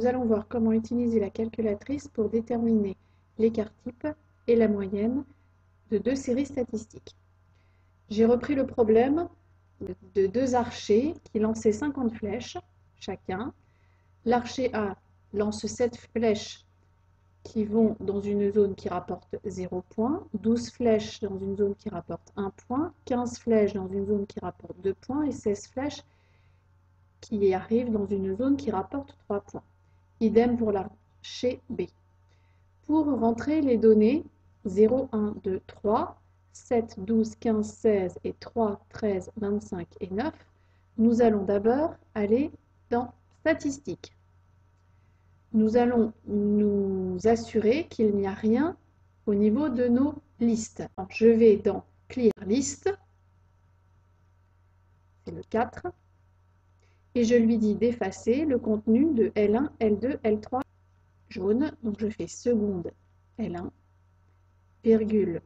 nous allons voir comment utiliser la calculatrice pour déterminer l'écart type et la moyenne de deux séries statistiques. J'ai repris le problème de deux archers qui lançaient 50 flèches chacun. L'archer A lance 7 flèches qui vont dans une zone qui rapporte 0 points, 12 flèches dans une zone qui rapporte 1 point, 15 flèches dans une zone qui rapporte 2 points et 16 flèches qui arrivent dans une zone qui rapporte 3 points. Idem pour l'archer B. Pour rentrer les données 0, 1, 2, 3, 7, 12, 15, 16 et 3, 13, 25 et 9, nous allons d'abord aller dans Statistiques. Nous allons nous assurer qu'il n'y a rien au niveau de nos listes. Alors, je vais dans Clear List, c'est le 4, et je lui dis d'effacer le contenu de L1, L2, L3 jaune. Donc je fais seconde L1, virgule,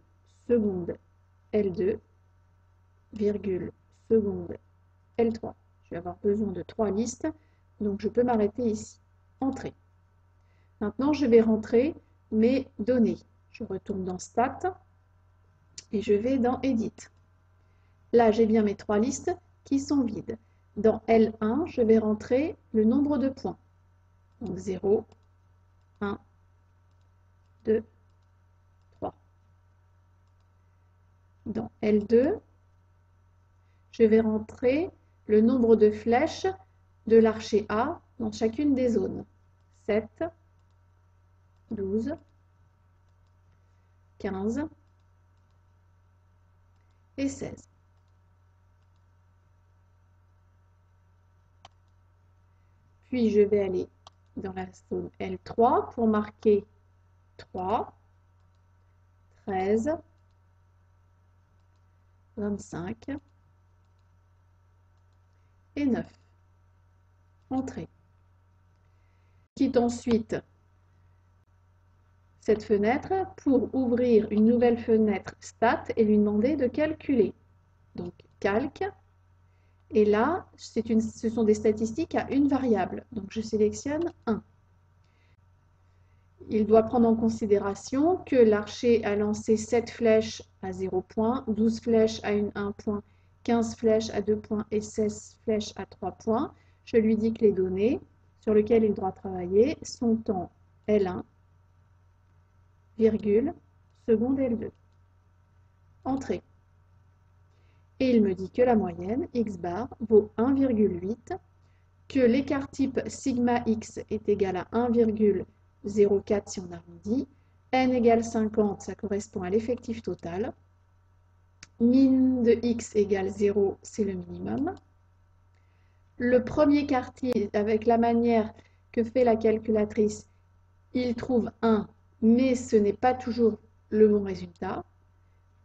seconde L2, virgule, seconde L3. Je vais avoir besoin de 3 listes, donc je peux m'arrêter ici. Entrée. Maintenant, je vais rentrer mes données. Je retourne dans Stat et je vais dans Edit. Là, j'ai bien mes 3 listes qui sont vides. Dans L1, je vais rentrer le nombre de points. Donc 0, 1, 2, 3. Dans L2, je vais rentrer le nombre de flèches de l'archer A dans chacune des zones. 7, 12, 15 et 16. Puis je vais aller dans la zone L3 pour marquer 3, 13, 25 et 9. Entrée. Quitte ensuite cette fenêtre pour ouvrir une nouvelle fenêtre Stat et lui demander de calculer. Donc Calque. Et là, ce sont des statistiques à une variable. Donc je sélectionne 1. Il doit prendre en considération que l'archer a lancé 7 flèches à 0 point, 12 flèches à 1 point, 15 flèches à 2 points et 16 flèches à 3 points. Je lui dis que les données sur lesquelles il doit travailler sont en L1, virgule, seconde L2. Entrée. Et il me dit que la moyenne, x bar, vaut 1,8, que l'écart type sigma x est égal à 1,04 si on arrondit, n égale 50, ça correspond à l'effectif total, min de x égale 0, c'est le minimum. Le premier quartile, avec la manière que fait la calculatrice, il trouve 1, mais ce n'est pas toujours le bon résultat.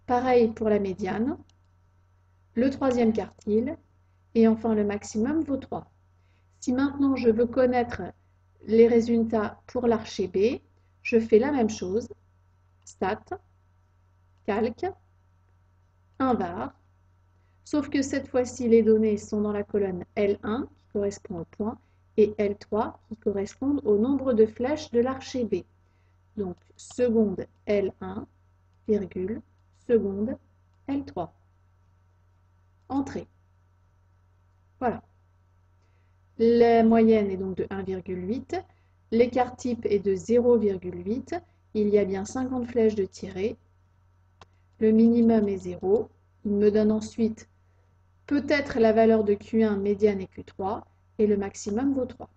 Pareil pour la médiane. Le troisième quartile, et enfin le maximum vaut 3. Si maintenant je veux connaître les résultats pour l'archer B, je fais la même chose, Stat, Calque, 1 var, sauf que cette fois-ci les données sont dans la colonne L1 qui correspond au point et L3 qui correspondent au nombre de flèches de l'archer B. Donc seconde L1, virgule, seconde L3. Entrée. Voilà. La moyenne est donc de 1,8. L'écart type est de 0,8. Il y a bien 50 flèches de tirées. Le minimum est 0. Il me donne ensuite peut-être la valeur de Q1, médiane et Q3. Et le maximum vaut 3.